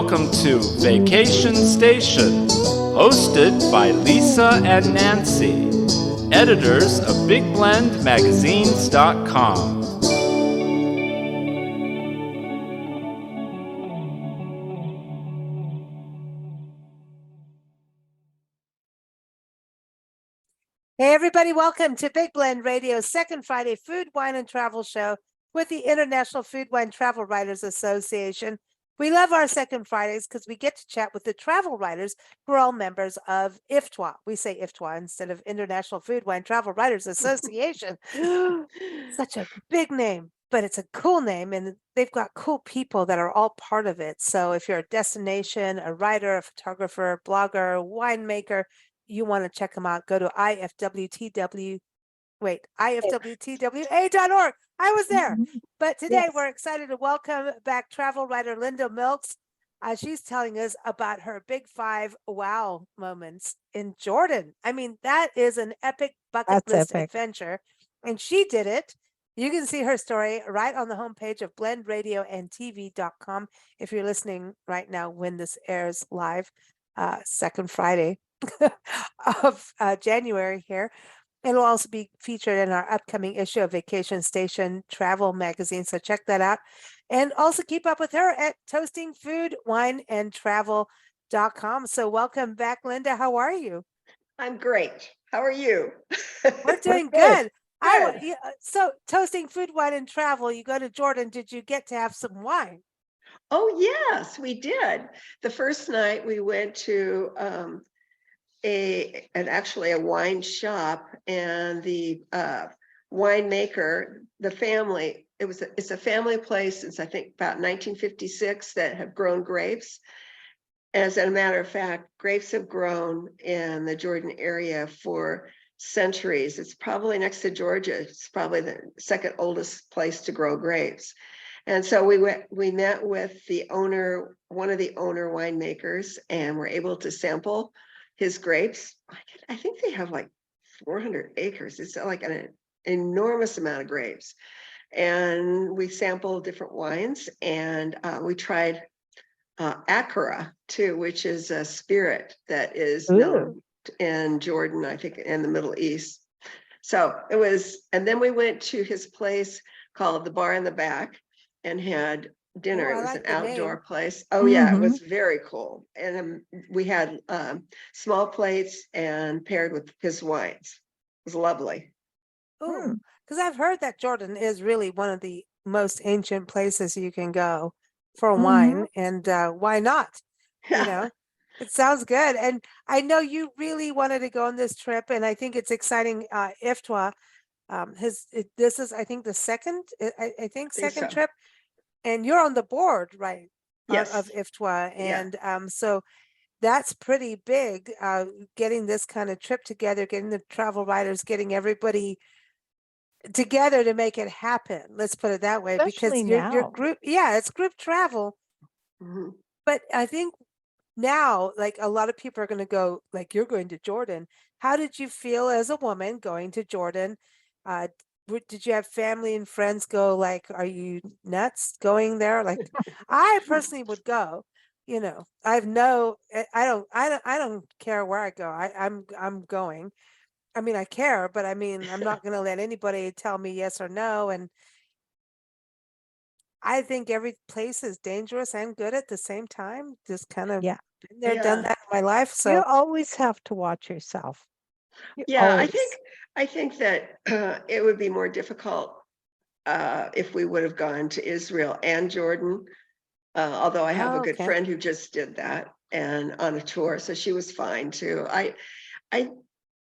Welcome to Vacation Station, hosted by Lisa and Nancy, editors of BigBlendMagazines.com. Hey everybody, welcome to Big Blend Radio's second Friday food, wine, and travel show with the International Food, Wine, Travel Writers Association. We love our second Fridays because we get to chat with the travel writers who are all members of IFTWA. We say IFTWA instead of International Food, Wine, Travel Writers Association. Such a big name, but it's a cool name, and they've got cool people that are all part of it. So if you're a destination, a writer, a photographer, blogger, winemaker, you want to check them out, go to ifwtwa.org. I was there. But today we're excited to welcome back travel writer Linda Milks. She's telling us about her big 5 wow moments in Jordan. I mean, that is an epic bucket list adventure. And she did it. You can see her story right on the homepage of blendradioandtv.com if you're listening right now when this airs live, second Friday of January here. It'll also be featured in our upcoming issue of Vacation Station Travel Magazine, so check that out. And also keep up with her at toastingfoodwineandtravel.com. So welcome back, Linda. How are you? I'm great. How are you? We're doing good. So Toasting Food, Wine, and Travel, you go to Jordan. Did you get to have some wine? Oh, yes, we did. The first night we went to actually a wine shop, and the winemaker, the family, it's a family place since I think about 1956 that have grown grapes. As a matter of fact, grapes have grown in the Jordan area for centuries. It's probably next to Georgia. It's probably the second oldest place to grow grapes. And so we met with the owner, one of the owner winemakers, and were able to sample his grapes. I think they have like 400 acres. It's like an enormous amount of grapes. And we sampled different wines, and we tried Akara too, which is a spirit that is known in Jordan, I think, in the Middle East. So it was, and then we went to his place called the Bar in the Back and had dinner. It was an outdoor place. Oh yeah, it was very cool. And we had small plates and paired with his wines. It was lovely. Oh, because I've heard that Jordan is really one of the most ancient places you can go for wine, and why not? You know, it sounds good. And I know you really wanted to go on this trip, and I think it's exciting. IFTWA, this is, I think, the second, second trip. And you're on the board, right? Yes. Of IFTWA. And so that's pretty big, getting this kind of trip together, getting the travel writers, getting everybody together to make it happen. Let's put it that way. Especially because your group, it's group travel. But I think now, like, a lot of people are going to go, like, you're going to Jordan. How did you feel as a woman going to Jordan? Did you have family and friends go, like, are you nuts going there? Like, I personally would go. You know, I don't care where I go. I'm going. I mean, I care, but I mean, I'm not going to let anybody tell me yes or no. And I think every place is dangerous and good at the same time. Just kind of been there, done that in my life. So you always have to watch yourself. I think that it would be more difficult if we would have gone to Israel and Jordan. Although I have a good friend who just did that and on a tour, so she was fine too. I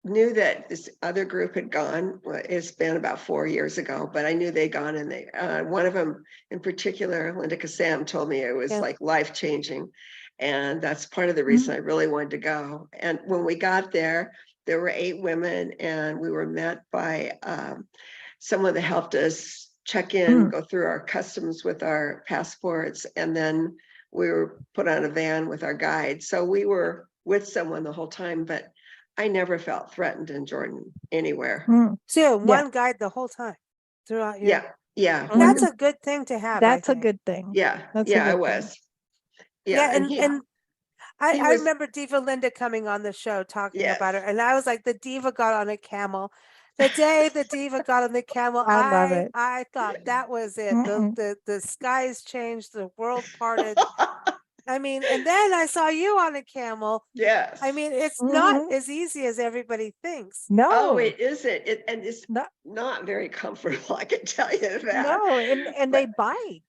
knew that this other group had gone. It's been about 4 years ago, but I knew they'd gone, and they one of them in particular, Linda Kassam, told me it was like life-changing, and that's part of the reason I really wanted to go. And when we got there were 8 women, and we were met by someone that helped us check in, go through our customs with our passports, and then we were put on a van with our guide. So we were with someone the whole time, but I never felt threatened in Jordan anywhere. So one guide the whole time throughout your... Yeah. That's a good thing to have. That's a good thing. Yeah. It was. Yeah, and and he I was- remember Diva Linda coming on the show talking about her, Yes. and I was like, the diva got on a camel. The day the diva got on the camel, I love it. I thought that was it. Mm-mm. The skies changed, the world parted. I mean, and then I saw you on a camel. Yes. I mean, it's not Mhm. as easy as everybody thinks. Oh, No, it isn't. And it's no, not very comfortable, I can tell you that. no, and they But- bite.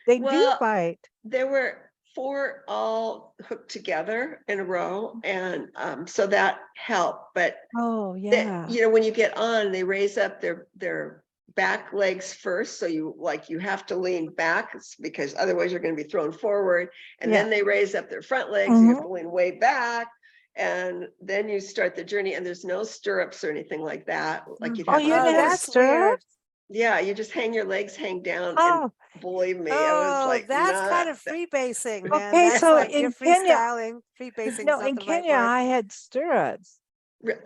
They do Well, bite. There were 4 all hooked together in a row, and so that helped. But Oh, that, yeah. you know, when you get on, they raise up their back legs first, so you have to lean back because otherwise you're going to be thrown forward, and Yeah. then they raise up their front legs, you have Mhm. to lean way back, and then you start the journey, and there's no stirrups or anything like that, like you'd Oh, have you on a didn't have horse. That's weird. stirrups? Yeah, you just hang your legs hang down, and Oh, believe me, it was Oh, like that's kind not of freebasing, man. okay. That's So like you're in Kenya, freestyling. Freebasing no, is not in the right Kenya, word. I had stirrups.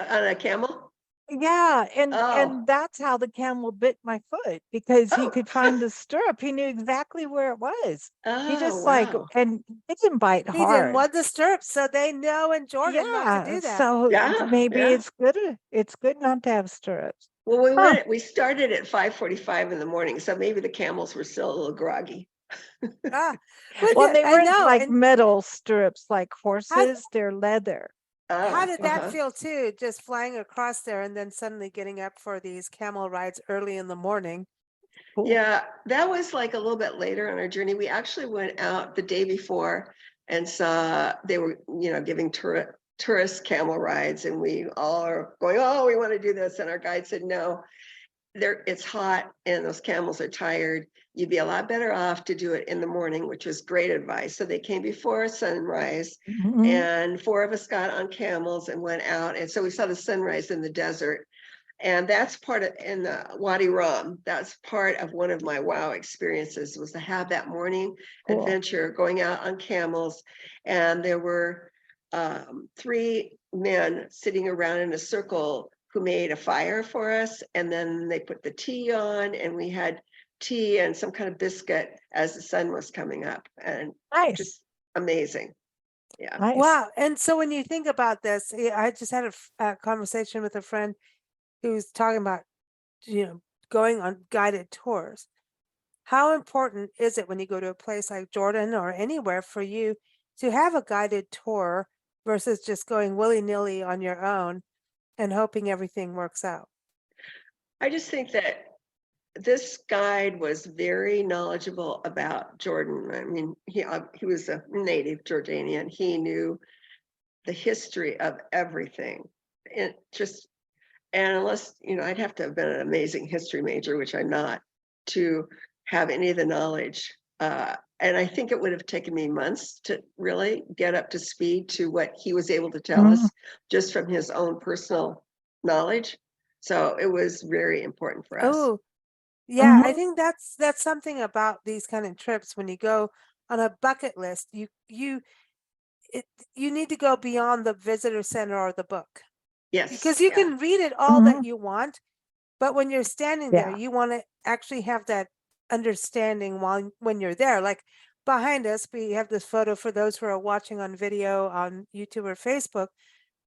on a camel. Yeah, Oh. and that's how the camel bit my foot because he Oh. could find the stirrup. He knew exactly where it was. He Oh, just like, wow. and it didn't bite He didn't hard. want the stirrups, so they know in Jordan not to Yeah, do that. so Yeah, maybe yeah. it's good not to have stirrups. Well, Huh. we started at 5:45 in the morning, so maybe the camels were still a little groggy. Ah, but Well, they I weren't know. like And metal stirrups like horses, they're leather. how Oh, did that uh-huh. feel too? Just flying across there and then suddenly getting up for these camel rides early in the morning. Cool. Yeah, that was like a little bit later on our journey. We actually went out the day before and saw they were, giving tourist camel rides, and we all are going, oh, we want to do this. And our guide said, no, it's hot and those camels are tired. You'd be a lot better off to do it in the morning, which was great advice. So they came before sunrise, Mhm. and 4 of us got on camels and went out. And so we saw the sunrise in the desert. And that's part of in the Wadi Rum. That's part of one of my wow experiences, was to have that morning Cool. adventure going out on camels. And there were 3 men sitting around in a circle who made a fire for us. And then they put the tea on, and we had tea and some kind of biscuit as the sun was coming up, and Nice. just amazing. Yeah. Nice. Wow. And so when you think about this, I just had a conversation with a friend who's talking about, going on guided tours. How important is it when you go to a place like Jordan or anywhere for you to have a guided tour versus just going willy-nilly on your own and hoping everything works out? I just think that this guide was very knowledgeable about Jordan. I mean, he was a native Jordanian. He knew the history of everything. And unless, I'd have to have been an amazing history major, which I'm not, to have any of the knowledge. And I think it would have taken me months to really get up to speed to what he was able to tell us just from his own personal knowledge. So it was very important for us. Oh, yeah, I Mhm. think that's something about these kind of trips. When you go on a bucket list, you need to go beyond the visitor center or the book, Yes. because you yeah. can read it all that Mhm. you want, but when you're standing there, Yeah. you want to actually have that understanding when you're there. Like behind us, we have this photo for those who are watching on video on YouTube or Facebook.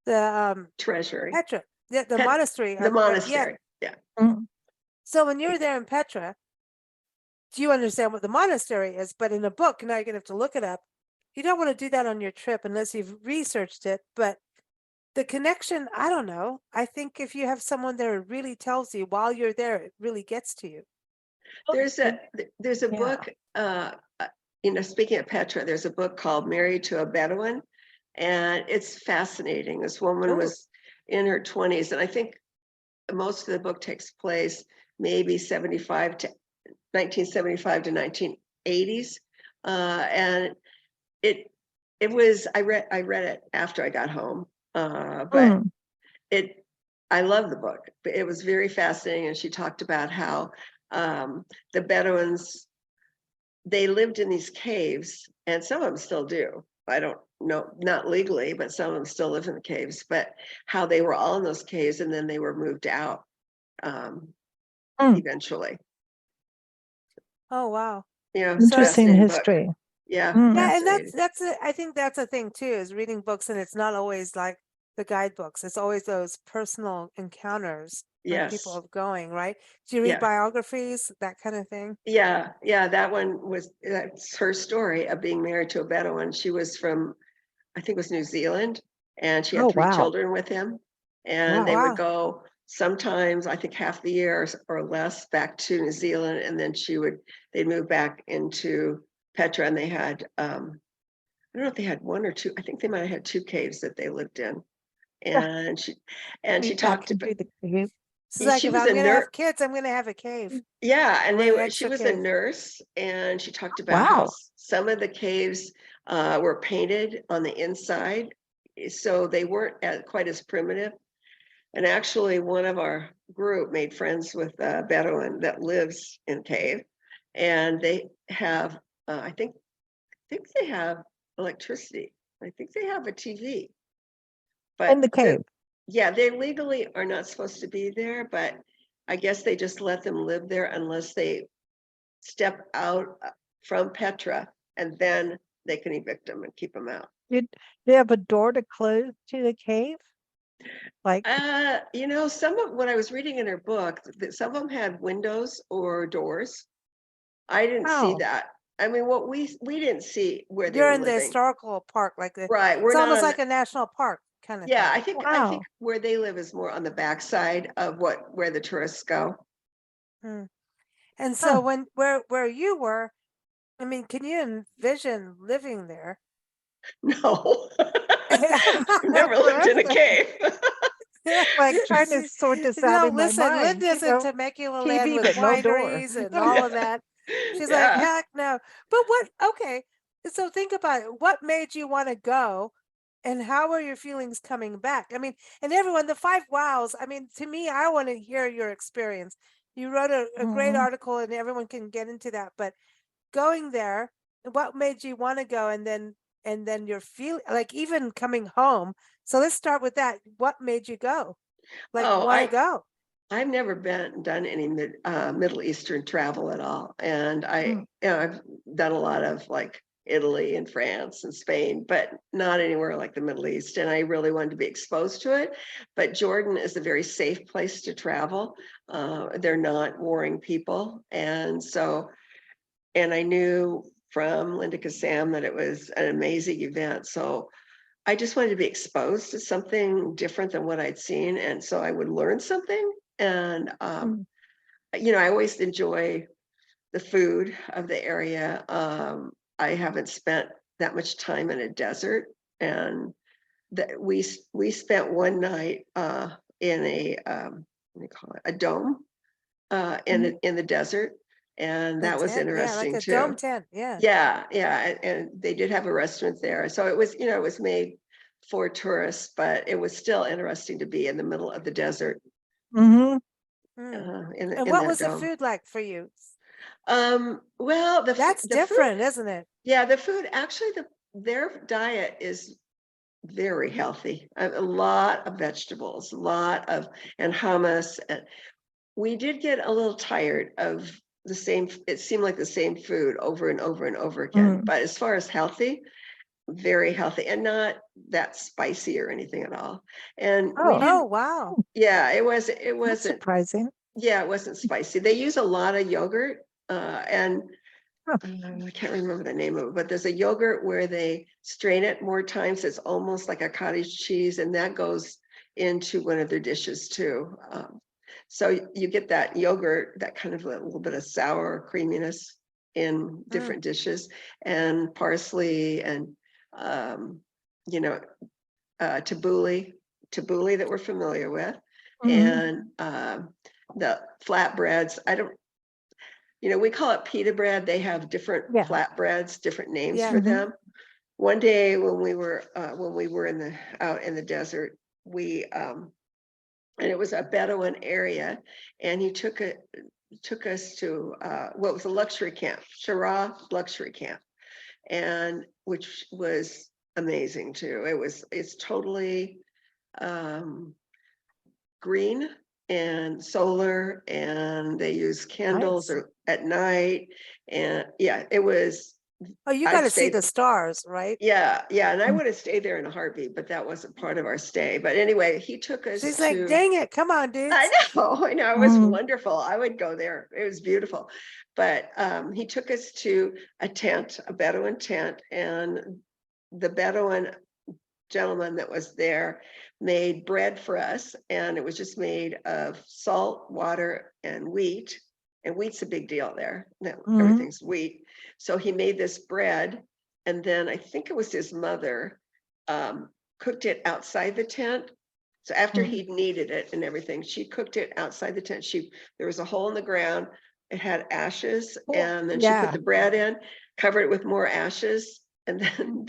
The Treasury. Petra, the Pet- monastery. The monastery. Yeah. Mhm. So when you're there in Petra, do you understand what the monastery is? But in a book, now you're gonna have to look it up. You don't want to do that on your trip unless you've researched it. But the connection, I don't know. I think if you have someone there who really tells you while you're there, it really gets to you. There's a Yeah. book, speaking of Petra, there's a book called Married to a Bedouin, and it's fascinating. This woman Oh. was in her 20s, and I think most of the book takes place maybe 1975 to 1980s. And it was, I read it after I got home, but Mm. I love the book. It was very fascinating, and she talked about how the Bedouins, they lived in these caves, and some of them still do. I don't know, not legally, but some of them still live in the caves. But how they were all in those caves, and then they were moved out Mm. eventually. Oh wow. Yeah, Interesting fascinating book. history. Yeah, Mm. Yeah, and fascinating. I think that's a thing too, is reading books, and it's not always like the guidebooks. It's always those personal encounters when people Yes. are going, right? Do you read Yeah. biographies, that kind of thing? Yeah. Yeah. That one was, that's her story of being married to a Bedouin. She was from, I think it was New Zealand, and she had Oh, 3 wow. children with him. And Wow. they would Wow. go sometimes, I think half the year or less, back to New Zealand, and then they'd move back into Petra, and they had I don't know if they had 1 or 2, I think they might have had 2 caves that they lived in. And she Be back talked about, into the cave. It's like she if was I'm a gonna nurse. have kids, I'm gonna have a cave. Yeah, I and want an she extra was a cave. nurse, and she talked about how Wow. some of the caves were painted on the inside, so they weren't quite as primitive. And actually, one of our group made friends with a Bedouin that lives in cave, and they have, I think they have electricity. I think they have a TV, In the but cave. yeah, they legally are not supposed to be there, but I guess they just let them live there unless they step out from Petra, and then they can evict them and keep them out. Did they have a door to close to the cave? Like, Some of what I was reading in her book, that some of them had windows or doors. I didn't see oh, that. I mean, what we didn't see where they You're were in the living. historical park, like Right, it's we're not almost on. like a national park kind of Yeah, thing. I think wow. where they live is more on the backside of where the tourists go. Hmm. And so Huh. when where you were, I mean, can you envision living there? No, I've never lived in a Interesting. cave. Like trying to sort this out No, in my listen, mind, Linda's in Temecula land TV, with but no door. wineries and all of that. She's like, Yeah. heck no. But okay. So think about it. What made you want to go? And how are your feelings coming back? I mean, and everyone, the 5 wows, I mean, to me, I want to hear your experience. You wrote a great Mhm. article and everyone can get into that, but going there, what made you want to go? And then your feel like even coming home. So let's start with that. What made you go? Like Oh, want to go? I've never done any Middle Eastern travel at all, and Mm. I've done a lot of like Italy and France and Spain, but not anywhere like the Middle East. And I really wanted to be exposed to it. But Jordan is a very safe place to travel. They're not warring people, and I knew from Linda Kassam that it was an amazing event. So I just wanted to be exposed to something different than what I'd seen, and so I would learn something. And Mm. I always enjoy the food of the area. I haven't spent that much time in a desert, and that we spent one night in a what do you call it, a dome Mhm. in the desert, and The that was tent, yeah, like interesting a dome too. tent, yeah. Yeah, yeah, and they did have a restaurant there, so it was, it was made for tourists, but it was still interesting to be in the middle of the desert Mhm. Hmm. in And in what that was the dome. food like for you? Well, That's the food, different, isn't it? yeah, the food actually their diet is very healthy. A lot of vegetables, a lot of and hummus. And we did get a little tired of the same. It seemed like the same food over and over and over again. Mm. But as far as healthy, very healthy and not that spicy or anything at all. And we Oh, Oh, didn't. wow. Yeah, it that's wasn't. surprising. Yeah, it wasn't spicy. They use a lot of yogurt, and Huh. I can't remember the name of it, but there's a yogurt where they strain it more times. It's almost like a cottage cheese, and that goes into one of their dishes too. So you get that yogurt, that kind of a little bit of sour creaminess in Mm, different dishes, and parsley and um, you know tabbouleh that we're familiar with, Mhm. and the flatbreads. I don't, we call it pita bread. They have different Yeah. flatbreads, different names yeah. for Mhm. them. One day when we were out in the desert, we and it was a Bedouin area, and he took us to what was a luxury camp, Shara luxury camp, and which was amazing too. It's totally um, green and solar, and they use candles Nice. or at night. And yeah, it was Oh, you I got to see stayed- the stars, right? Yeah, and I Mm. would have stayed there in a heartbeat, but that wasn't part of our stay. But anyway, he took us She's to. like, dang it, come on, dude. I know, it was Mm. wonderful. I would go there. It was beautiful. But he took us to a tent, a Bedouin tent, and the Bedouin gentleman that was there made bread for us, and it was just made of salt, water, and wheat. And wheat's a big deal there. No, everything's wheat. So he made this bread, and then I think it was his mother cooked it outside the tent. So after he'd kneaded it and everything, she cooked it outside the tent. There was a hole in the ground. It had ashes, Cool. and then she Yeah. put the bread in, covered it with more ashes, and then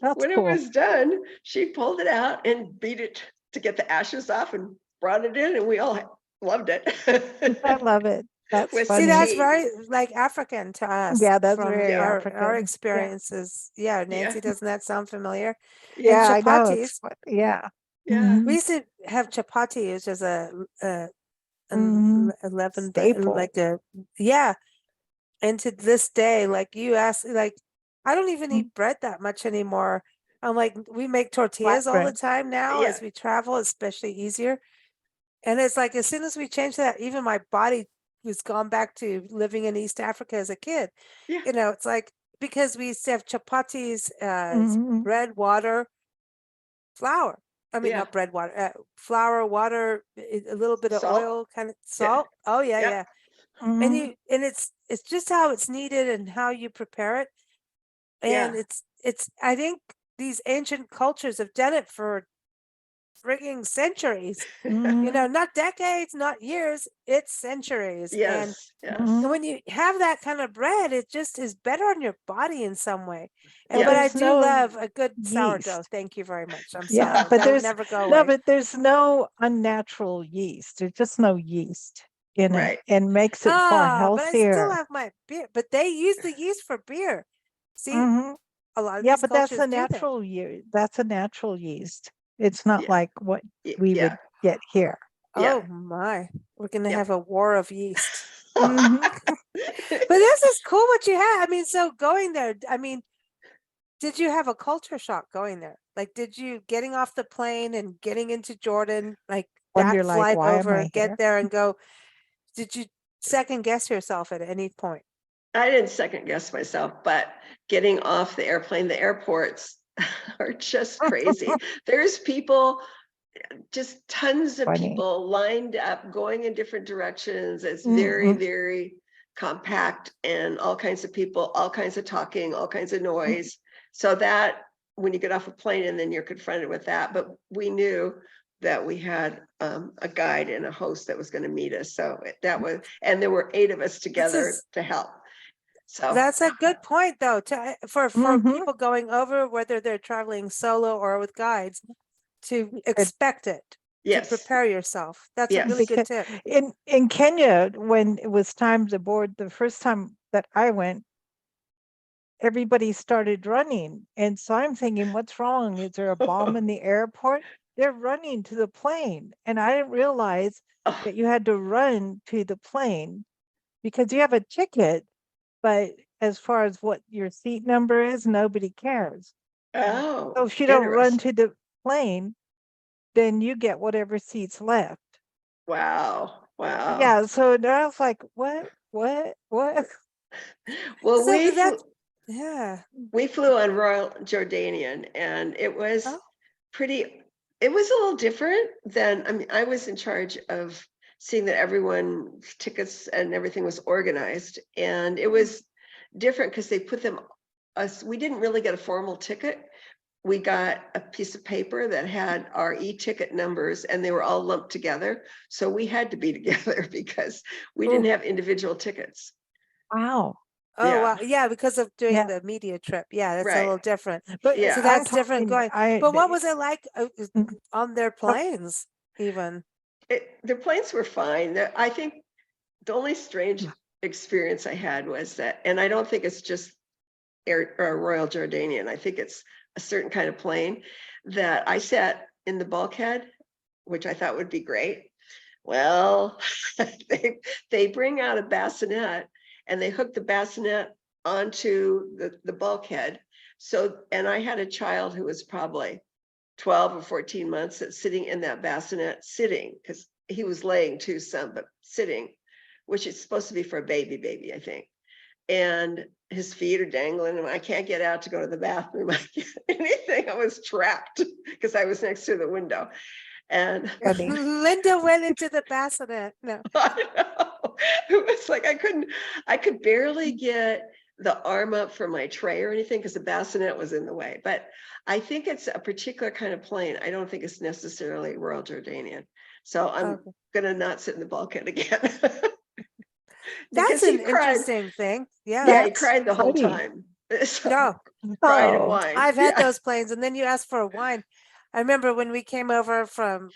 That's when cool. it was done, she pulled it out and beat it to get the ashes off and brought it in, and we all loved it. I love it. That's With funny. See, that's tea. very like African to us. Yeah, that's from very our African. Yeah. experiences. Yeah, Nancy, doesn't that sound familiar? Yeah, I know. chapatis. It's fun. Yeah. Yeah. We used to have chapati, which is an Mhm. 11 Staple. like a yeah. And to this day, like you asked, like I don't even eat bread that much anymore. I'm like, we make tortillas all the Flatbread. time now Yeah. as we travel, especially easier. And it's like as soon as we change that, even my body was gone back to living in East Africa as a kid. Yeah. You know, it's like because we used to have chapatis, Mhm. bread, water, flour. I mean, Yeah. not bread, water, flour, water, a little bit of Salt. oil, kind of Yeah. salt. Oh yeah, Yeah. yeah. Mhm. And it's just how it's needed and how you prepare it. And Yeah. it's I think these ancient cultures have done it for frigging centuries. You Mhm. know, not decades, not years, it's centuries. And Yes. Yes. Mhm. when you have that kind of bread, it just is better on your body in some way. And Well, but I Yes. do there's no love a good sourdough. yeast. Thank you very much. I'm Yeah, sorry. but That'll there's never go no, away. but there's no unnatural yeast. There's just no yeast in it, Right. and makes it far But I still healthier. have my beer. But they use the yeast for beer. See, Mhm. a lot of Yeah, these but that's cultures a do that. natural yeast. That's a natural yeast. It's not Yeah. like what we Yeah. would get here. Yeah. Oh my, we're gonna Yep. have a war of yeast. Mhm. But this is cool what you had. I mean, so going there, I mean, did you have a culture shock going there? Like, did you getting off the plane and getting into Jordan, like Wonder, that like, flight why am over, I get here? there and go, did you second guess yourself at any point? I didn't second guess myself, but getting off the airplane, the airports are just crazy. There's people, just tons of Funny. people lined up going in different directions. It's Mm, very, mm. very compact, and all kinds of people, all kinds of talking, all kinds of noise. So that when you get off a plane and then you're confronted with that, but we knew that we had a guide and a host that was going to meet us. So that was, and there were 8 of us together is- to help. So That's a good point, though, to for Mhm. people going over, whether they're traveling solo or with guides, to expect it, to yes, prepare yourself. That's a Yes. really good Because tip. in Kenya, when it was time to board, the first time that I went, everybody started running. And so I'm thinking, what's wrong? Is there a bomb in the airport? They're running to the plane. And I didn't realize oh, that you had to run to the plane because you have a ticket, but as far as what your seat number is, nobody cares. So oh, if you don't run interesting. to the plane, then you get whatever seats left. Wow, wow. Yeah, so I was like, what? Well, So that's yeah. we flew on Royal Jordanian, and it was Oh. pretty, it was a little different than, I mean, I was in charge of seeing that everyone's tickets and everything was organized, and it was different because they put them, us, we didn't really get a formal ticket. We got a piece of paper that had our e-ticket numbers, and they were all lumped together. So we had to be together because we didn't have individual tickets. Wow. Oh Yeah. wow, yeah, because of doing Yeah. the media trip. Yeah, that's a Right. little different. But Yeah. So I'm that's different going. But what was it like Mm. on their planes? Even The planes were fine. I think the only strange experience I had was that, and I don't think it's just Air or Royal Jordanian. I think it's a certain kind of plane that I sat in the bulkhead, which I thought would be great. Well, they bring out a bassinet and they hook the bassinet onto the bulkhead. So, and I had a child who was probably 12 or 14 months that's sitting in that bassinet, sitting, because he was laying too some, but sitting, which is supposed to be for a baby, I think. And his feet are dangling, and I can't get out to go to the bathroom. I can't anything. I was trapped because I was next to the window. And Funny. Linda went into the bassinet. No. I know. It was like I could barely get the arm up for my tray or anything because the bassinet was in the way. But I think it's a particular kind of plane. I don't think it's necessarily Royal Jordanian. So I'm Okay. gonna not sit in the bulkhead again. That's Because he an cried. interesting thing. Yeah. Yeah, he That's cried the whole funny. time. So, No, cried and Oh, whined. I've had Yeah. those planes, and then you ask for a wine. I remember when we came over from,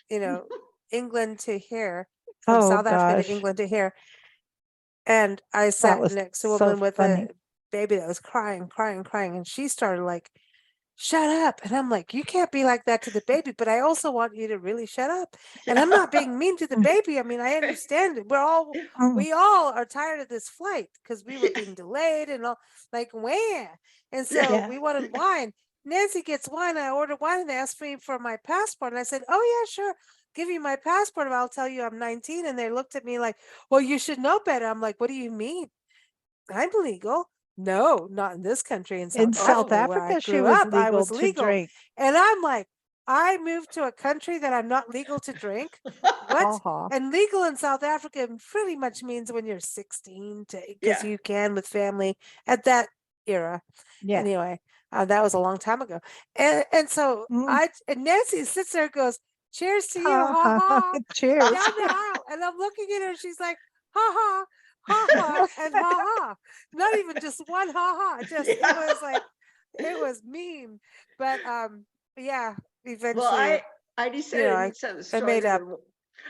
England to here, from oh South Africa to gosh, England to here, and I that sat was next to a so woman with funny. a baby that was crying, crying, crying, and she started like, shut up. And I'm like, you can't be like that to the baby, but I also want you to really shut up. And I'm not being mean to the baby. I mean, I understand it. Mm, We all are tired of this flight because we were Yeah. being delayed and all, like, where? And Yeah. so Yeah. we wanted wine. Nancy gets wine. I ordered wine and they asked me for my passport. And I said, oh yeah, sure. Give you my passport and I'll tell you I'm 19. And they looked at me like, well, you should know better. I'm like, what do you mean? I'm legal. No, not in this country. In In South South Africa, where I Africa, she grew was up, I legal was to legal. drink. And I'm like, I moved to a country that I'm not legal to drink. What? Uh-huh. And legal in South Africa pretty much means when you're 16 because Yeah. you can with family at that era. Yeah. Anyway, that was a long time ago. And so Mm. and Nancy sits there and goes, cheers to you, Ha, ha ha, ha, cheers. down the aisle. And I'm looking at her, she's like, ha ha, ha ha, and ha ha. Not even just one ha ha, just it Yeah. was like it was mean. But yeah, Well, eventually, I decided I need something I made stronger up. than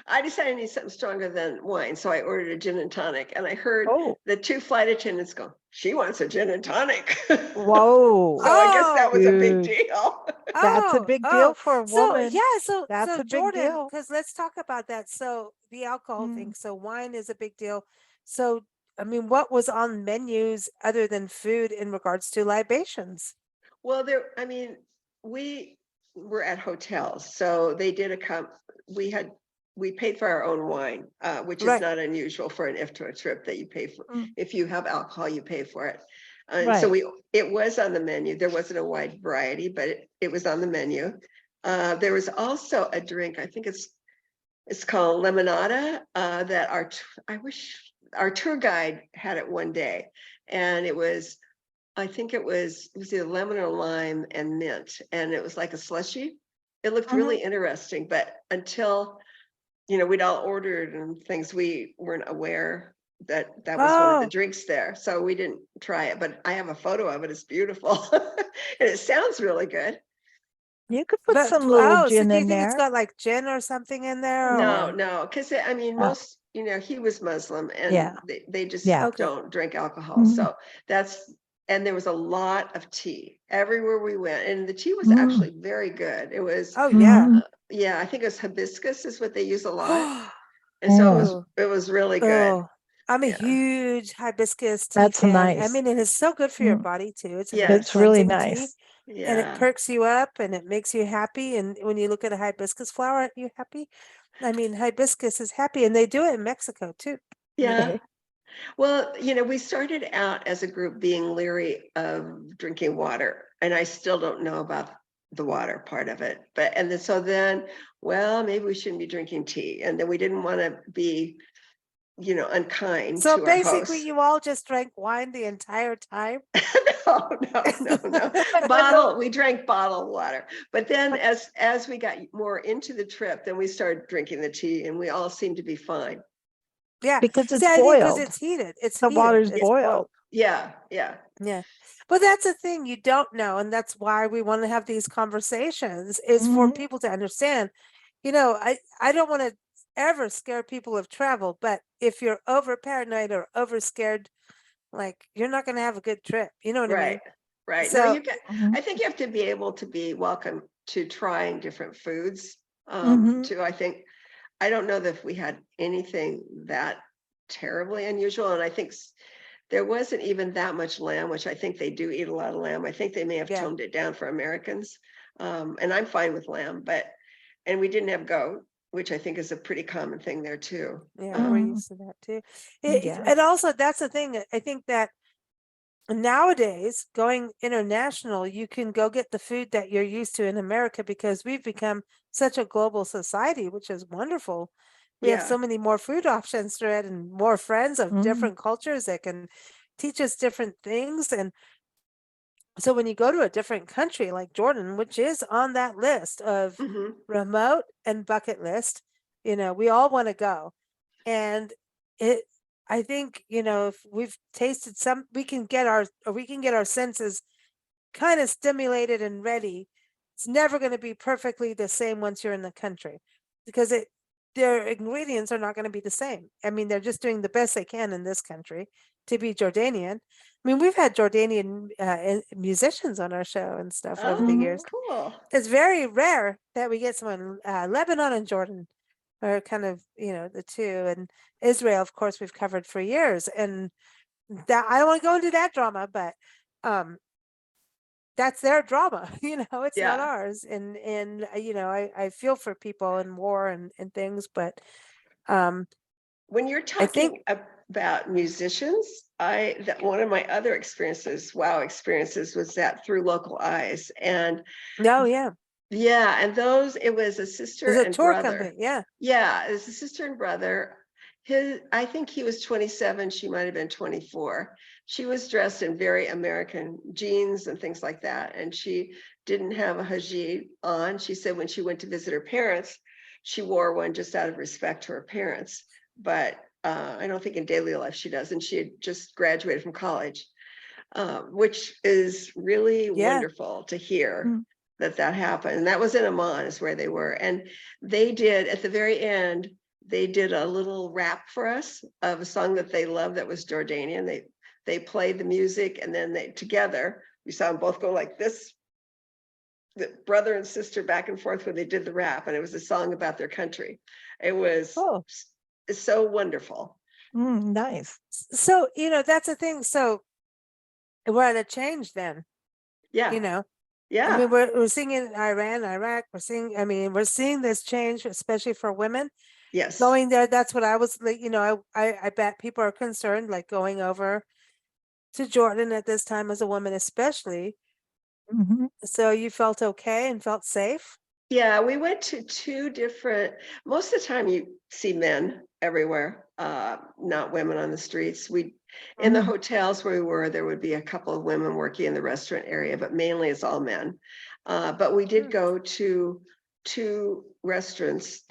I decided I need something stronger than wine. So I ordered a gin and tonic, and I heard Oh, the two flight attendants go, she wants a gin and tonic. whoa. So I guess that Oh, was a big Dude, deal. that's a oh, big deal oh. for a So woman. yeah, so That's a big Jordan, deal. because let's talk about that. So the alcohol Mm. thing. So wine is a big deal. So I mean, what was on menus other than food in regards to libations? Well, I mean, we were at hotels, so they did we paid for our own wine, which is Right. not unusual for an IFTA trip that you pay for. Mm. If you have alcohol, you pay for it. And so Right. it was on the menu. There wasn't a wide variety, but it was on the menu. There was also a drink, I think it's called lemonada, that I wish our tour guide had it one day. And I think it was either lemon or lime and mint, and it was like a slushy. It looked really interesting, but until we'd all ordered and things, we weren't aware that was one of the Oh, drinks there, so we didn't try it. But I have a photo of it. It's beautiful, and it sounds really good. You could put but some little so gin do you in think it's there. got like gin or something in there? No, Or no, because I mean, Oh, most he was Muslim, and yeah. they just Yeah. okay. don't drink alcohol. Mhm. So and there was a lot of tea everywhere we went, and the tea was Mm. actually very good. It was, Oh yeah. Mhm. yeah, I think it was hibiscus is what they use a lot, Oh, and so oh, it was really good. oh. I'm a Yeah, huge hibiscus tea That's fan. I nice. mean, it is so good for your Mm. body too. It's a very yes, It's really cleansing tea, nice. and it yeah, perks you up and it makes you happy. And when you look at a hibiscus flower, aren't you happy? I mean, hibiscus is happy, and they do it in Mexico too. yeah. Okay. Well, we started out as a group being leery of drinking water, and I still don't know about the water part of it. But then, well, maybe we shouldn't be drinking tea, and then we didn't want to be, unkind So to our basically, hosts. you all just drank wine the entire time. No. We drank bottled water. But then as we got more into the trip, then we started drinking the tea, and we all seemed to be fine. Yeah. Because See, it's I think because boiled. it's heated. It's The heated. water's It's boiled. Yeah. Yeah. But that's the thing you don't know. And that's why we want to have these conversations is for Mhm. people to understand. I don't want to ever scare people of travel, but if you're over paranoid or over scared, like you're not going to have a good trip. You know what I mean? Right. No, So Mhm. I think you have to be able to be welcome to trying different foods. Mhm. Too, I don't know that if we had anything that terribly unusual. And I think there wasn't even that much lamb, which I think they do eat a lot of lamb. I think they may have Yeah. toned it down for Americans. And I'm fine with lamb, and we didn't have goat, which I think is a pretty common thing there too. Yeah, we're Mhm. used to that too. Yeah. And also, that's the thing. I think that nowadays, going international, you can go get the food that you're used to in America because we've become such a global society, which is wonderful. We have Yeah. so many more food options through it and more friends of Mhm. different cultures that can teach us different things. And so when you go to a different country like Jordan, which is on that list of Mhm. remote and bucket list, we all want to go. And it, I think, if we've tasted some, we can get our senses kind of stimulated and ready. It's never going to be perfectly the same once you're in the country because their ingredients are not going to be the same. I mean, they're just doing the best they can in this country to be Jordanian. I mean, we've had Jordanian musicians on our show and stuff over the Oh, years. cool. It's very rare that we get someone Lebanon and Jordan are kind of the two, and Israel, of course, we've covered for years, and that I don't want to go into that drama, but that's their drama. It's not Yeah. ours, and I feel for people in war and things, but um When you're I think talking about musicians, that one of my other experiences was that Through Local Eyes. And no, yeah, yeah, and it was a sister there's a and tour brother. company, yeah. Yeah, it was a sister and brother. I think he was 27, she might have been 24. She was dressed in very American jeans and things like that. And she didn't have a hijab on. She said when she went to visit her parents, she wore one just out of respect to her parents. But I don't think in daily life she does. And she had just graduated from college, which is really Yeah. wonderful to hear. Mm. That happened. And that was in Amman is where they were. And they did, at the very end, they did a little rap for us of a song that they loved that was Jordanian. They played the music, and then together, we saw them both go like this, the brother and sister back and forth when they did the rap. And it was a song about their country. It was Oh, so wonderful. nice. So that's the thing. So we're at a change then. Yeah. I Yeah. mean, we're seeing it in Iran, Iraq. We're seeing this change, especially for women Yes. going there. That's what I was like. I bet people are concerned, like going over to Jordan at this time as a woman, especially. Mhm. So you felt okay and felt safe? Yeah, we went to two different, most of the time you see men everywhere, not women on the streets. In the Mhm. hotels where we were, there would be a couple of women working in the restaurant area, but mainly it's all men. But we did go to two restaurants,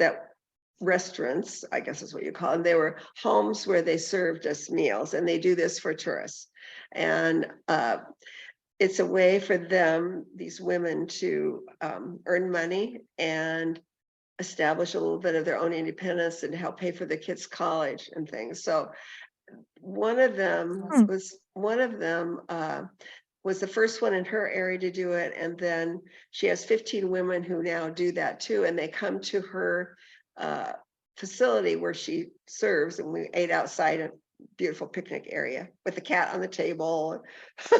I guess is what you call them. They were homes where they served us meals, and they do this for tourists. And it's a way for them, these women, to earn money and establish a little bit of their own independence and help pay for their kids' college and things. So one of them Hmm. was the first one in her area to do it, and then she has 15 women who now do that too, and they come to her facility where she serves, and we ate outside a beautiful picnic area with the cat on the table.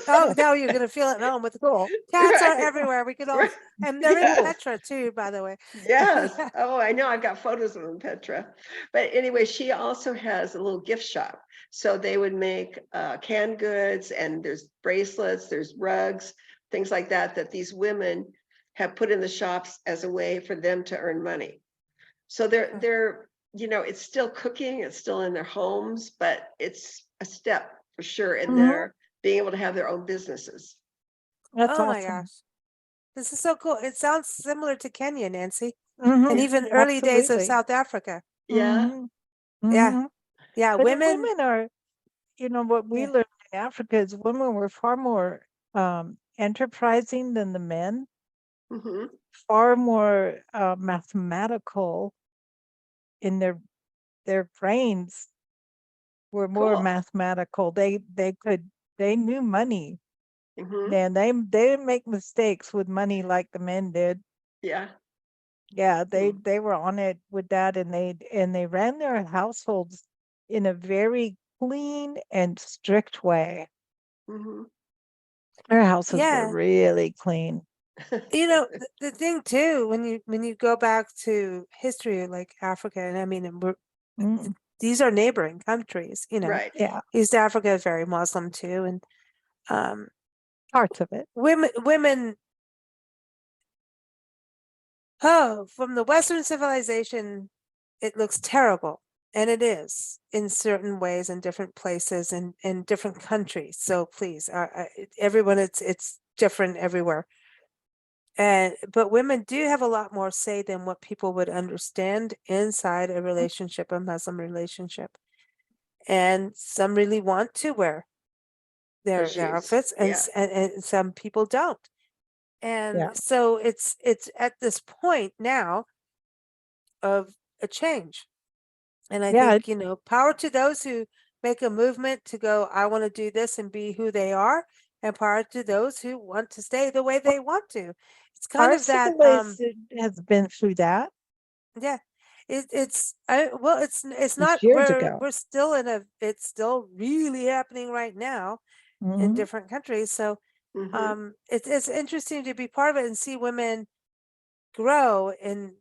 Oh, now you're gonna feel at home with the Cool. cats are Right. everywhere. We could all, Right. and they're in Yes. Petra too, by the way. Yes. Oh, I know. I've got photos of them, Petra. But anyway, she also has a little gift shop. So they would make canned goods, and there's bracelets, there's rugs, things like that, that these women have put in the shops as a way for them to earn money. So they're it's still cooking, it's still in their homes, but it's a step for sure in Mhm. their being able to have their own businesses. That's Oh my awesome. gosh. This is so cool. It sounds similar to Kenya, Nancy, Mhm. and even early days of Absolutely. South Africa. Yeah. Mhm. Yeah. Mhm. Yeah. But the Women. women are, what we Yeah. learned in Africa is women were far more enterprising than the men, Hmm. far more mathematical in their brains were more Cool. mathematical. They knew money. Hmm. And they didn't make mistakes with money like the men did. Yeah. Yeah, Mm. they were on it with that, and they ran their households in a very clean and strict way. Mhm. Our houses were Yeah. really clean. You know, the thing too, when you go back to history like Africa, and I mean, and Mm, these are neighboring countries, you know. Right. yeah, East Africa is very Muslim too, and parts of it. women, oh, from the Western civilization, it looks terrible, and it is in certain ways, in different places, and in different countries. So please, everyone, it's different everywhere. And but women do have a lot more say than what people would understand inside a relationship, a Muslim relationship. And some really want to wear their shoes. outfits, and, Yeah. and some people don't. And Yeah. so it's at this point now of a change. And I Yeah, think, you know, power to those who make a movement to go, I want to do this and be who they are, and power to those who want to stay the way they want to. It's kind our of that civilization has been through that yeah. It's well, it's not, years ago. we're still in a, it's still really happening right now in Mhm. different countries. So Mhm. it's interesting to be part of it and see women grow, and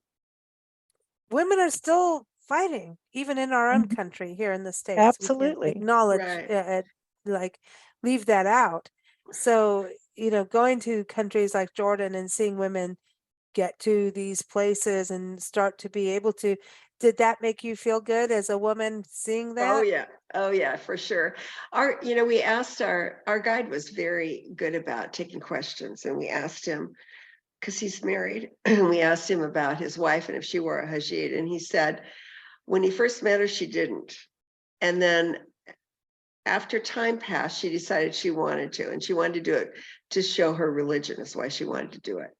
women are still fighting even in our own Mhm. country here in the States. We can't Absolutely. acknowledge Right. like leave that out. So, you know, going to countries like Jordan and seeing women get to these places and start to be able to, did that make you feel good as a woman seeing Oh that? yeah. Oh yeah, for sure. We asked our guide was very good about taking questions, and we asked him, because he's married, and we asked him about his wife and if she wore a hijab, and he said when he first met her, she didn't. And then after time passed, she decided she wanted to, and she wanted to do it to show her religion is why she wanted to do it.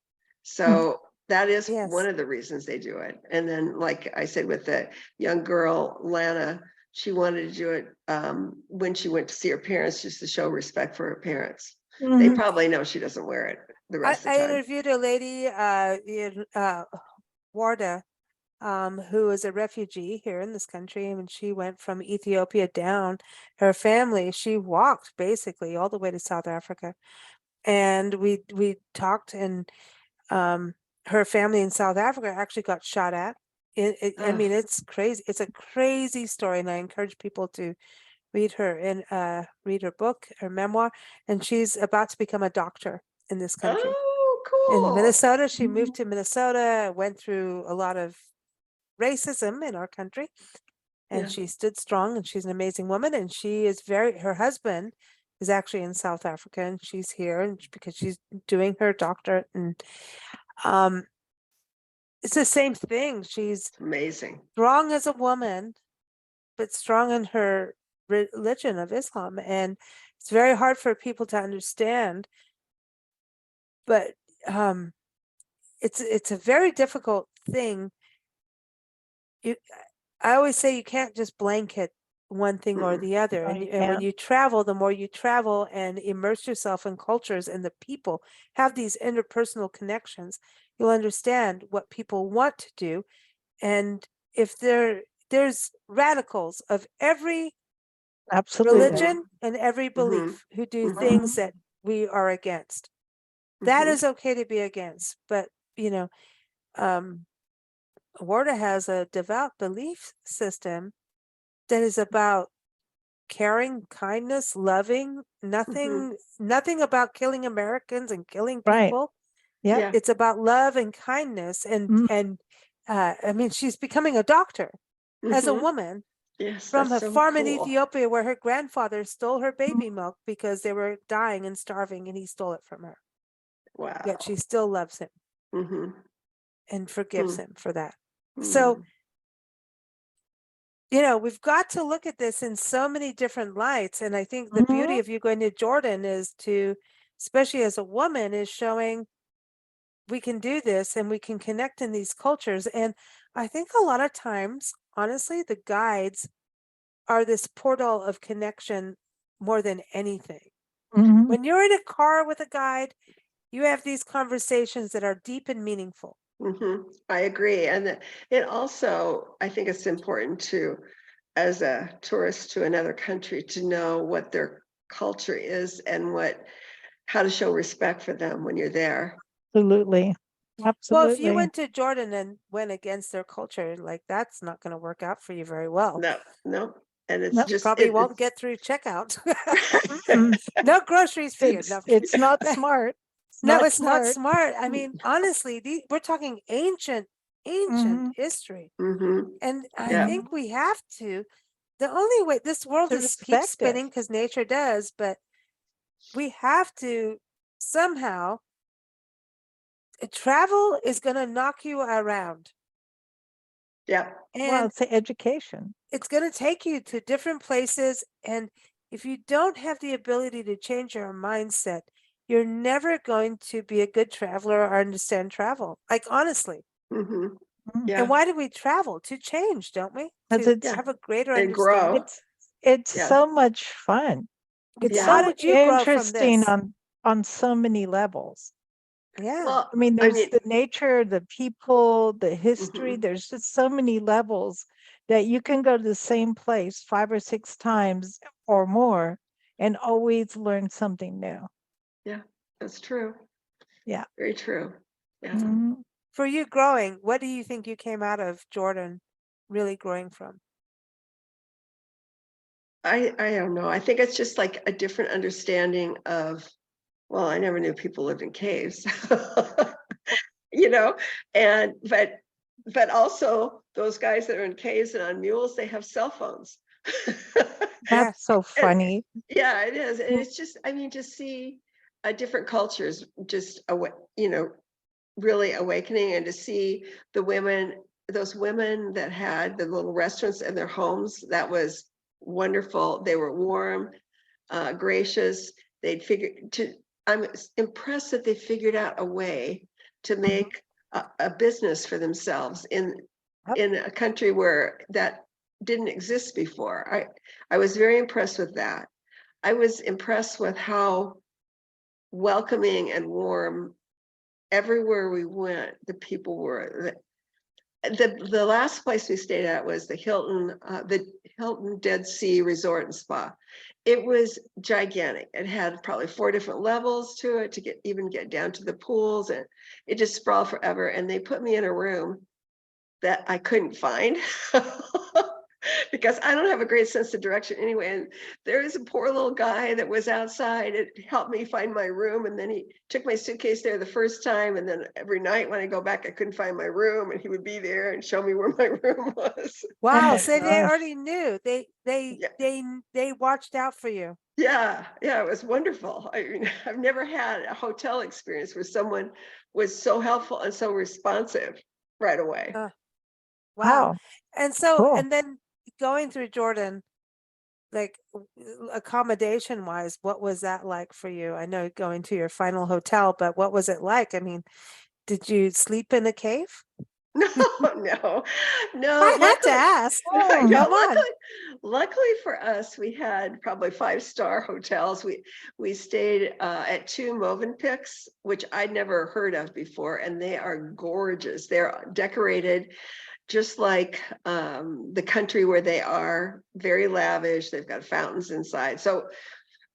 So that is one Yes. of the reasons they do it. And then, like I said, with the young girl, Lana, she wanted to do it when she went to see her parents, just to show respect for her parents. They Mhm. probably know she doesn't wear it the rest of I the time. interviewed a lady in Warda, who is a refugee here in this country, and she went from Ethiopia down. Her family, she walked basically all the way to South Africa, and we talked, and her family in South Africa actually got shot at. I mean, it's crazy. It's a crazy story, and I encourage people to read her and read her book, her memoir. And she's about to become a doctor in this country. Oh, In cool. Minnesota, she Mhm. moved to Minnesota, went through a lot of racism in our country, and Yeah. she stood strong, and she's an amazing woman. And she is very, her husband is actually in South Africa, and she's here, and because she's doing her doctorate. And um it's the same thing. She's It's amazing. strong as a woman, but strong in her religion of Islam. And it's very hard for people to understand, but it's a very difficult thing. You, I always say you can't just blanket one thing or Mm-mm. the other. No, And, you and when can't. you travel, the more you travel and immerse yourself in cultures and the people, have these interpersonal connections, you'll understand what people want to do. And if there's radicals of every Absolutely. religion and every Mhm. belief who do Mhm. things that we are against. That Mhm. is okay to be against. But, you know, Warda has a devout belief system that is about caring, kindness, loving, Mhm. nothing about killing Americans and killing Right. people. Yeah. Yeah. It's about love and kindness. Mhm. And I mean, she's becoming a doctor as a Mhm. woman Yes, from that's a so farm in cool. Ethiopia where her grandfather stole her Mhm. baby milk because they were dying and starving, and he stole it from her. Yet she Wow. still loves him Mhm. and forgives Hmm. him for that. So, Hmm. you know, we've got to look at this in so many different lights. And I think the beauty Mhm. of you going to Jordan is to, especially as a woman, is showing we can do this and we can connect in these cultures. And I think a lot of times, honestly, the guides are this portal of connection more than anything. Mhm. When you're in a car with a guide, you have these conversations that are deep and meaningful. I agree. And it also, I think it's important to as a tourist to another country to know what their culture is and how to show respect for them when you're there. Absolutely. Well, if you Absolutely. went to Jordan and went against their culture, like that's not going to work out for you very well. No, and it's No. just Probably won't get through checkout. Mm, No groceries for you. No, it's not smart. It's no, not it's not smart. smart. I mean, honestly, we're talking ancient Mhm. history. hmm And I Yeah. think we have to. The only way this world To is keeps respect it. spinning because nature does, but we have to somehow travel is going to knock you around. Yeah. Well, And it's the education. it's going to take you to different places. And if you don't have the ability to change your mindset, you're never going to be a good traveler or understand travel. Like, honestly. hmm Mm. Yeah. And why do we travel? To change, don't we? 'Cause To it's have a greater And grow. understanding. it's Yeah. so much fun. It's Yeah. How so did you grow from interesting this? on so many levels. Yeah. Well, I mean, I there's mean, the nature, the people, the history. mhm. There's just so many levels that you can go to the same place 5 or 6 times or more and always learn something new. Yeah, that's true. Yeah. Very true. Yeah. Mhm. For you growing, what do you think you came out of Jordan really growing from? I don't know. I think it's just like a different understanding of, well, I never knew people lived in caves, you know, and but also those guys that are in caves and on mules, they have cell phones. Yeah. That's so And funny. yeah, it is. And Mm. it's just, I mean, to see different cultures just, really awakening, and to see those women that had the little restaurants in their homes, that was wonderful. They were warm, gracious. I'm impressed that they figured out a way to make a business for themselves Yep. in a country where that didn't exist before. I was very impressed with that. I was impressed with how welcoming and warm everywhere we went, the people were. The last place we stayed at was the Hilton Dead Sea Resort and Spa. It was gigantic. It had probably 4 different levels to it to get down to the pools, and it just sprawled forever. And they put me in a room that I couldn't find because I don't have a great sense of direction anyway. And there was a poor little guy that was outside. It helped me find my room. And then he took my suitcase there the first time. And then every night when I go back, I couldn't find my room, and he would be there and show me where my room was. Wow. my So they gosh. already knew. They watched out for you. Yeah, it was wonderful. I mean, I've never had a hotel experience where someone was so helpful and so responsive right away. Wow. Wow. And so, Cool. and then going through Jordan, like accommodation wise, what was that like for you? I know going to your final hotel, but what was it like? I mean, did you sleep in a cave? No, I had to ask. I Mm. know, Come on. luckily for us, we had probably 5-star hotels. We stayed at 2 Movenpicks, which I'd never heard of before, and they are gorgeous. They're decorated just like the country where they are, very lavish. They've got fountains inside. So,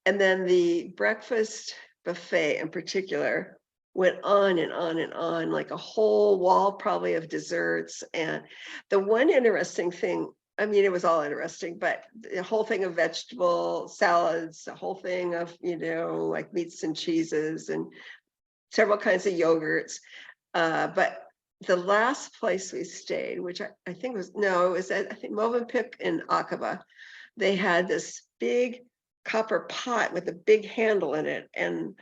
and then the breakfast buffet in particular went on and on and on, like a whole wall probably of desserts. And the one interesting thing, I mean, it was all interesting, but the whole thing of vegetable salads, the whole thing of, like meats and cheeses and several kinds of yogurts. But the last place we stayed, which I think was, no, it was at, I think Movenpick in Aqaba, they had this big copper pot with a big handle in it and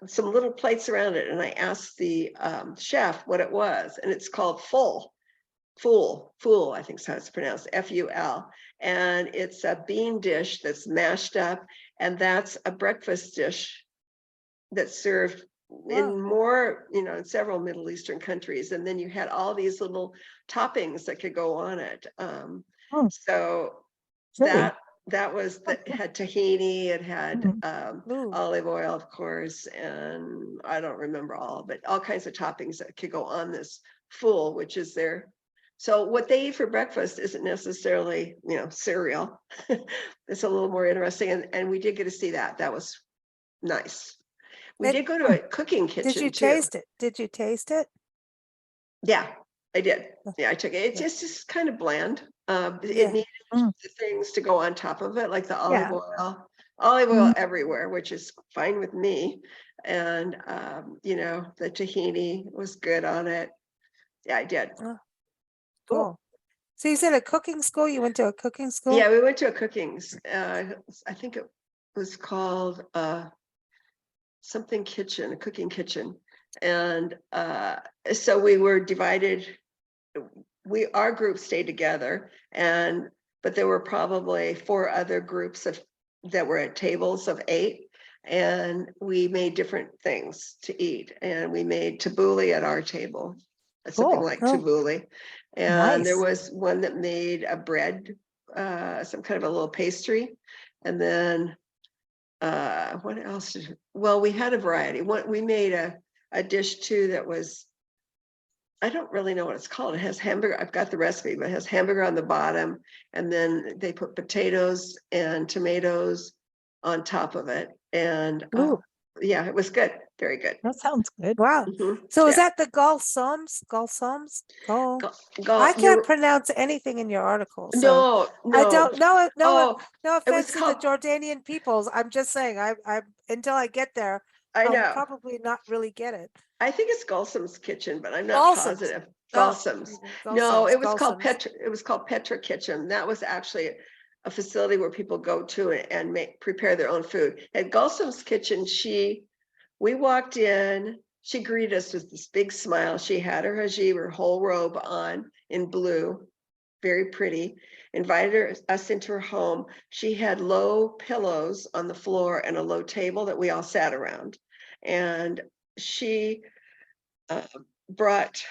some little plates around it. And I asked the chef what it was, and it's called fool, I think is how it's pronounced, F-U-L. And it's a bean dish that's mashed up, and that's a breakfast dish that's served in more, in several Middle Eastern countries. And then you had all these little toppings that could go on it. Oh, So really? that was that had tahini, it had Ooh. olive oil, of course, and I don't remember all, but all kinds of toppings that could go on this fool, which is their So what they eat for breakfast isn't necessarily, cereal. It's a little more interesting. And we did get to see that. That was nice. We And did go to a cooking did kitchen you too. taste it? Did you taste it? Yeah, I did. Yeah, I took it. It's Yeah. just kind of bland. It Yeah. needed Mm. the things to go on top of it, like the Yeah. olive oil Mm. everywhere, which is fine with me. And the tahini was good on it. Yeah, I did. Oh, cool. So you said a cooking school? You went to a cooking school? Yeah, we went to a I think it was called something kitchen, a cooking kitchen. And so we were divided. Our group stayed together, but there were probably 4 other groups that were at tables of 8, and we made different things to eat. And we made tabbouleh at our table, something Cool. like Oh. tabbouleh. And there Nice. was one that made a bread, some kind of a little pastry. And then what else? Well, we had a variety. We made a dish too that was, I don't really know what it's called. It has hamburger. I've got the recipe, but it has hamburger on the bottom, and then they put potatoes and tomatoes on top of it. And Ooh. yeah, it was good. Very good. That sounds good. Wow. Mhm. So is Yeah. that the Galsums? Galsums? Gal. Go, I can't pronounce anything in your article. So no, I no. don't know. No, Oh, no it was offense to the called, Jordanian peoples. I'm just saying, I until I get there, I I'll know. probably not really get it. I think it's Gulsum's Kitchen, but I'm not Balsams. positive. Oh, Gulsum's. No, Galsums, it was called Galsums. It was called Petra Kitchen. That was actually a facility where people go to and prepare their own food. At Gulsum's Kitchen, we walked in. She greeted us with this big smile. She had her hijab, her whole robe on in blue, very pretty. Invited us into her home. She had low pillows on the floor and a low table that we all sat around. And she brought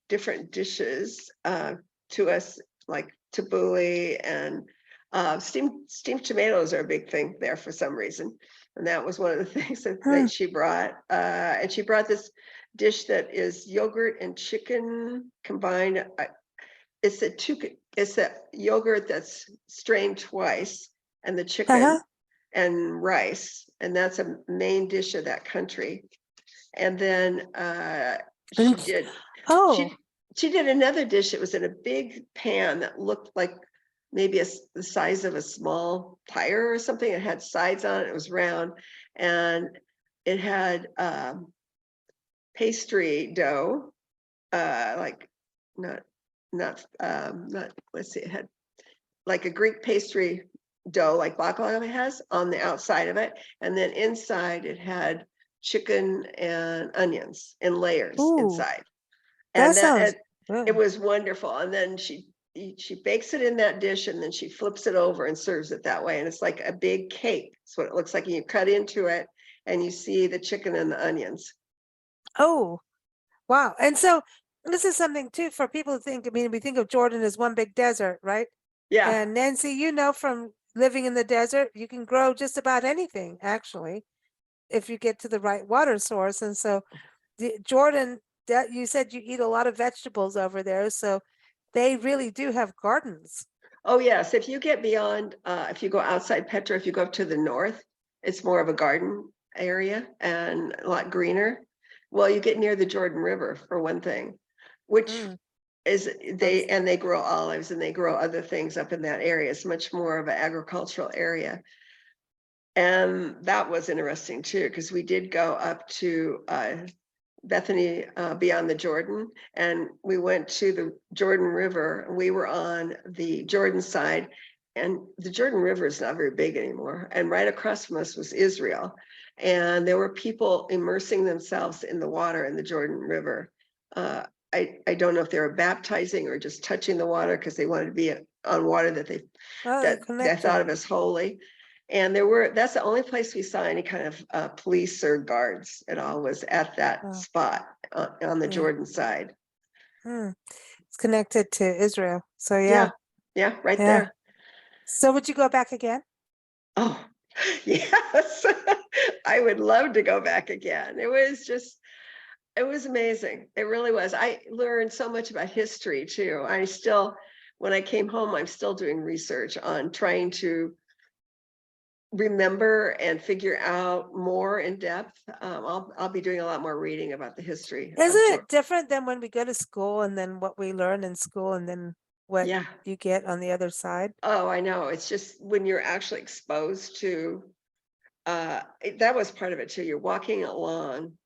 different dishes to us, like tabbouleh and steamed tomatoes are a big thing there for some reason. And that was one of the things that she brought. And she brought this dish that is yogurt and chicken combined. It's a yogurt that's strained twice, and the chicken Uh-huh. and rice, and that's a main dish of that country. And then she did Oh, she did another dish. It was in a big pan that looked like maybe the size of a small tire or something. It had sides on it. It was round, and it had pastry dough, like not let's see, it had like a Greek pastry dough, like baklava has on the outside of it, and then inside it had chicken and onions in layers ooh, inside. that And sounds it good. was wonderful. And then she bakes it in that dish, and then she flips it over and serves it that way. And it's like a big cake. That's what it looks like. And you cut into it and you see the chicken and the onions. Oh, wow. And so this is something too for people to think. I mean, we think of Jordan as one big desert, right? Yeah. And Nancy, you know, from living in the desert, you can grow just about anything, actually, if you get to the right water source. And so, Jordan, that you said you eat a lot of vegetables over there, so they really do have gardens. Oh, yes. If you get beyond, if you go outside Petra, if you go up to the north, it's more of a garden area and a lot greener. Well, you get near the Jordan River for one thing, which Mm. is they grow olives and they grow other things up in that area. It's much more of an agricultural area. And that was interesting too, because we did go up to Bethany beyond the Jordan, and we went to the Jordan River. We were on the Jordan side, and the Jordan River is not very big anymore. And right across from us was Israel. And there were people immersing themselves in the water in the Jordan River. I don't know if they were baptizing or just touching the water because they wanted to be on water that they thought of as holy. And that's the only place we saw any kind of police or guards at all, was at that spot on the Jordan side. It's connected to Israel. So yeah, right there. So would you go back again? Oh, yes. I would love to go back again. It was just, It was amazing. It really was. I learned so much about history too. When I came home, I'm still doing research on trying to remember and figure out more in depth. I'll be doing a lot more reading about the history of Isn't Georgia. it different than when we go to school and then what we learn in school and then what Yeah. you get on the other side? Oh, I know. It's just when you're actually exposed to that was part of it too. You're walking along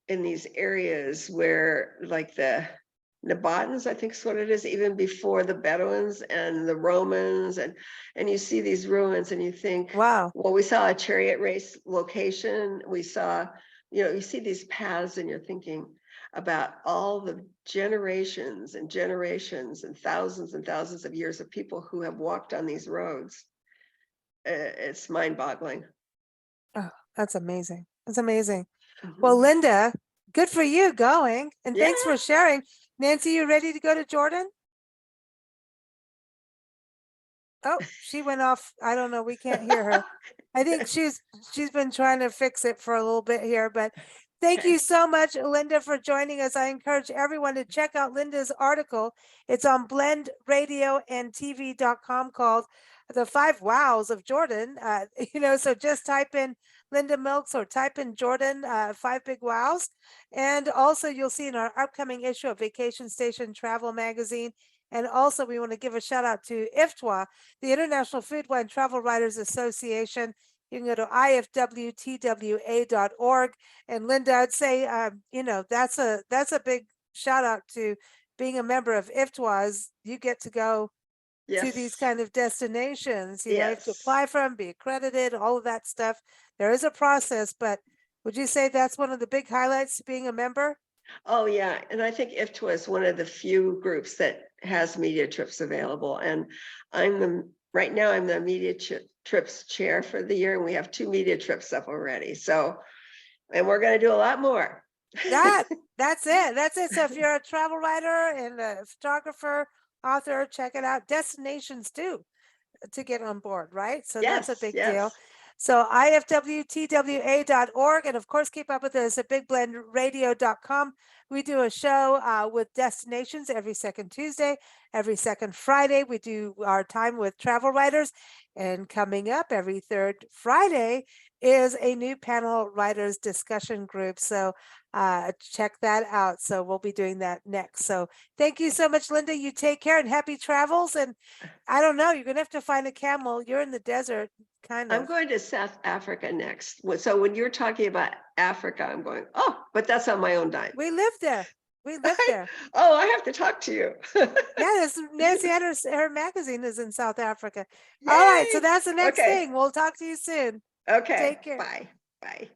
in these areas where like the Nabatans, I think is what it is, even before the Bedouins and the Romans, and you see these ruins and you think, Wow. well, we saw a chariot race location. We saw, you see these paths and you're thinking about all the generations and generations and thousands of years of people who have walked on these roads. It's mind-boggling. Oh, that's amazing. That's amazing. Mhm. Well, Linda, good for you going. And thanks Yeah. for sharing. Nancy, you ready to go to Jordan? Oh, she went off. I don't know. We can't hear her. I think she's been trying to fix it for a little bit here, but thank you so much, Linda, for joining us. I encourage everyone to check out Linda's article. It's on blendradioandtv.com called The 5 Wows of Jordan. So just type in Linda Milks or type in Jordan, 5 Big Wows. And also you'll see in our upcoming issue of Vacation Station Travel Magazine. And also we want to give a shout out to IFTWA, the International Food, Wine, Travel Writers Association. You can go to ifwtwa.org. And Linda, I'd say, that's a big shout out to being a member of IFTWA. You get to go to these Yes. kind of destinations. You have to Yes. apply for them, be accredited, all of that stuff. There is a process, but would you say that's one of the big highlights to being a member? Oh, yeah. And I think IFTWA is one of the few groups that has media trips available. And right now I'm the media trips chair for the year, and we have 2 media trips up already. So, and we're going to do a lot more. That's it. That's it. So if you're a travel writer and a photographer, author, check it out. Destinations too, to get on board, right? So that's a big deal. So ifwtwa.org, and of course, keep up with us at bigblendradio.com. We do a show with destinations every second Tuesday, every second Friday. We do our time with travel writers, and coming up every third Friday is a new panel writers discussion group. So check that out. So we'll be doing that next. So thank you so much, Linda. You take care and happy travels. And I don't know, you're gonna have to find a camel. You're in the desert, kind of. I'm going to South Africa next. So when you're talking about Africa, I'm going, oh, but that's on my own dime. We live there. We live there. Oh, I have to talk to you. Yeah, Nancy had her magazine is in South Africa. All right, so Yay! that's the next Okay. thing. We'll talk to you soon. Okay. Take care. Bye. Bye.